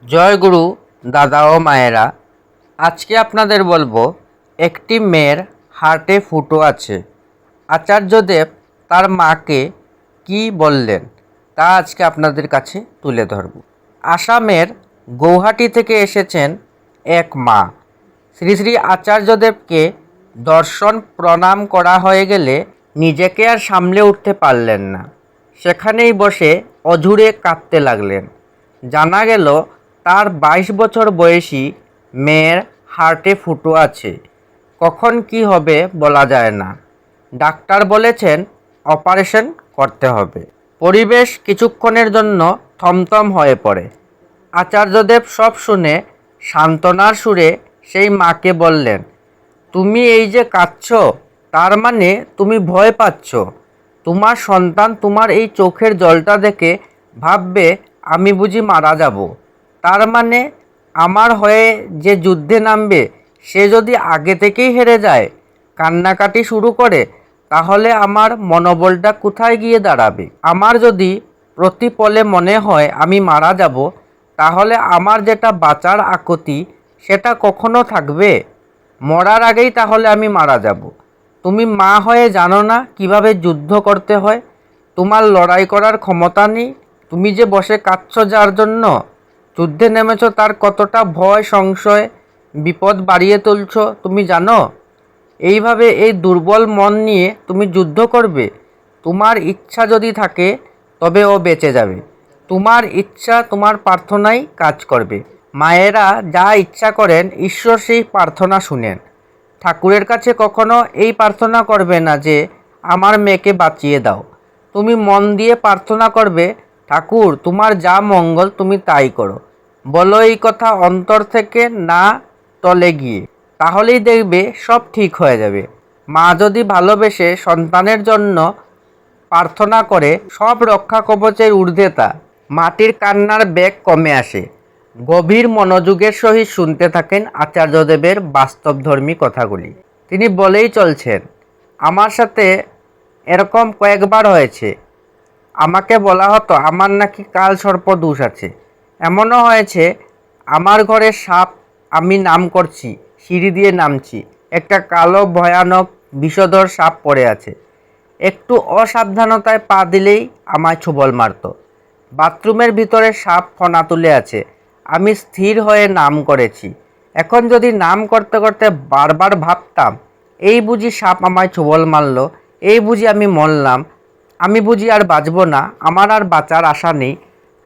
জয় গুরু দাদা ও মায়েরা, আজকে আপনাদের বলবো একটি মেয়ের হার্টে ফুটো আছে। আচার্যদেব তার মাকে কি বললেন তা আজকে আপনাদের কাছে তুলে ধরব। আসামের গৌহাটি থেকে এসেছেন এক মা। শ্রী শ্রী আচার্যদেবকে দর্শন প্রণাম করা হয়ে গেলে নিজেকে আর সামলে উঠতে পারলেন না। সেখানেই বসে অঝুরে কাঁদতে লাগলেন। জানা গেল তার 22 বছর বয়সী মেয়ের হার্টে ফুটো আছে। কখন কি হবে বলা যায় না। ডাক্তার বলেছেন অপারেশন করতে হবে। পরিবেশ কিছুক্ষণের জন্য থমথম হয়ে পড়ে। আচার্যদেব সব শুনে সান্ত্বনার সুরে সেই মাকে বললেন, তুমি এই যে কাঁদছ, তার মানে তুমি ভয় পাচ্ছ। তোমার সন্তান তোমার এই চোখের জলটা দেখে ভাববে আমি বুঝি মারা যাব। তার মানে আমার হয়ে যে যুদ্ধে নামবে সে যদি আগে থেকেই হেরে যায়, কান্নাকাটি শুরু করে, তাহলে আমার মনোবলটা কোথায় গিয়ে দাঁড়াবে? আমার যদি প্রতিপলে মনে হয় আমি মারা যাব, তাহলে আমার যেটা বাঁচার আকুতি সেটা কখনো থাকবে? মরার আগেই তাহলে আমি মারা যাব। তুমি মা হয়ে জানো না কিভাবে যুদ্ধ করতে হয়? তোমার লড়াই করার ক্ষমতা নেই? তুমি যে বসে কাঁদছ যার জন্য যুদ্ধে নেমেছ, তার কতটা ভয় সংশয় বিপদ বাড়িয়ে তুলছ তুমি জানো? এইভাবে এই দুর্বল মন নিয়ে তুমি যুদ্ধ করবে? তোমার ইচ্ছা যদি থাকে তবে ও বেঁচে যাবে। তোমার ইচ্ছা, তোমার প্রার্থনাই কাজ করবে। মায়েরা যা ইচ্ছা করেন ঈশ্বর সেই প্রার্থনা শুনেন। ঠাকুরের কাছে কখনো এই প্রার্থনা করবে না যে আমার মেয়েকে বাঁচিয়ে দাও। তুমি মন দিয়ে প্রার্থনা করবে, ঠাকুর তোমার যা মঙ্গল তুমি তাই করো। বলো এই কথা অন্তর থেকে, না টলে গিয়ে। তাহলেই দেখবে সব ঠিক হয়ে যাবে। মা যদি ভালোবেসে সন্তানের জন্য প্রার্থনা করে, সব রক্ষা কবচের ঊর্ধ্বে তা। মাটির কান্নার বেগ কমে আসে। গভীর মনোযোগের সহিত শুনতে থাকেন আচার্যদেবের বাস্তবধর্মী কথাগুলি। তিনি বলেই চলছেন, আমার সাথে এরকম কয়েকবার হয়েছে। আমাকে বলা হতো আমার নাকি কাল সর্প দোষ আছে। এমনও হয়েছে আমার ঘরে সাপ, আমি নাম করছি, সিঁড়ি দিয়ে নামছি, একটা কালো ভয়ানক বিষধর সাপ পড়ে আছে। একটু অসাবধানতায় পা দিলেই আমায় ছোবল মারত। বাথরুমের ভিতরে সাপ ফনা তুলে আছে, আমি স্থির হয়ে নাম করেছি। এখন যদি নাম করতে করতে বারবার ভাবতাম, এই বুঝি সাপ আমায় ছোবল মারল, এই বুঝি আমি মরলাম, আমি বুঝি আর বাঁচব না, আমার আর বাঁচার আশা নেই,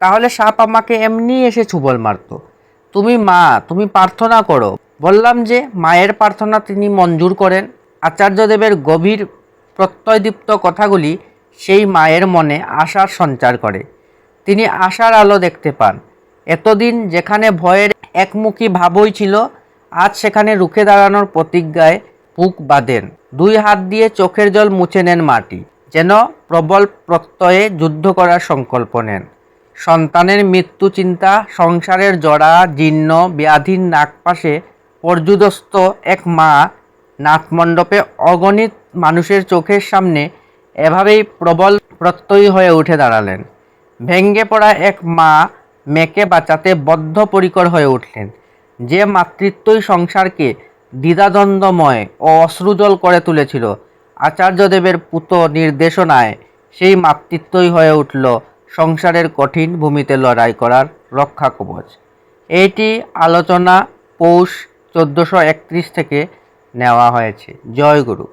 তাহলে সাপ আমাকে এমনি এসে ছোবল মারত। তুমি মা, তুমি প্রার্থনা করো। বললাম যে মায়ের প্রার্থনা তিনি মঞ্জুর করেন। আচার্যদেবের গভীর প্রত্যয়দীপ্ত কথাগুলি সেই মায়ের মনে আশার সঞ্চার করে। তিনি আশার আলো দেখতে পান। এতদিন যেখানে ভয়ের একমুখী ভাবই ছিল, আজ সেখানে রুখে দাঁড়ানোর প্রতিজ্ঞায় বুক বাঁধেন। 2 হাত দিয়ে চোখের জল মুছে নেন মাটি, যেন প্রবল প্রত্যয়ে যুদ্ধ করার সংকল্প নেন। সন্তানের মৃত্যু চিন্তা, সংসারের জড়া জীর্ণ ব্যাধির নাগপাশে পর্যুদস্ত এক মা নাথমণ্ডপে অগণিত মানুষের চোখের সামনে এভাবেই প্রবল প্রত্যয়ী হয়ে উঠে দাঁড়ালেন। ভেঙ্গে পড়া এক মা মেয়েকে বাঁচাতে বদ্ধপরিকর হয়ে উঠলেন। যে মাতৃত্বই সংসারকে দ্বিধাদ্বন্দ্বময় ও অশ্রুজল করে তুলেছিল, আচার্যদেবের পূত নির্দেশনায় সেই মাতৃত্বই হয়ে উঠল সংসারের কঠিন ভূমিতে লড়াই করার রক্ষা কবচ। এইটি আলোচনা পৌষ 1431 থেকে নেওয়া হয়েছে। জয় গুরু।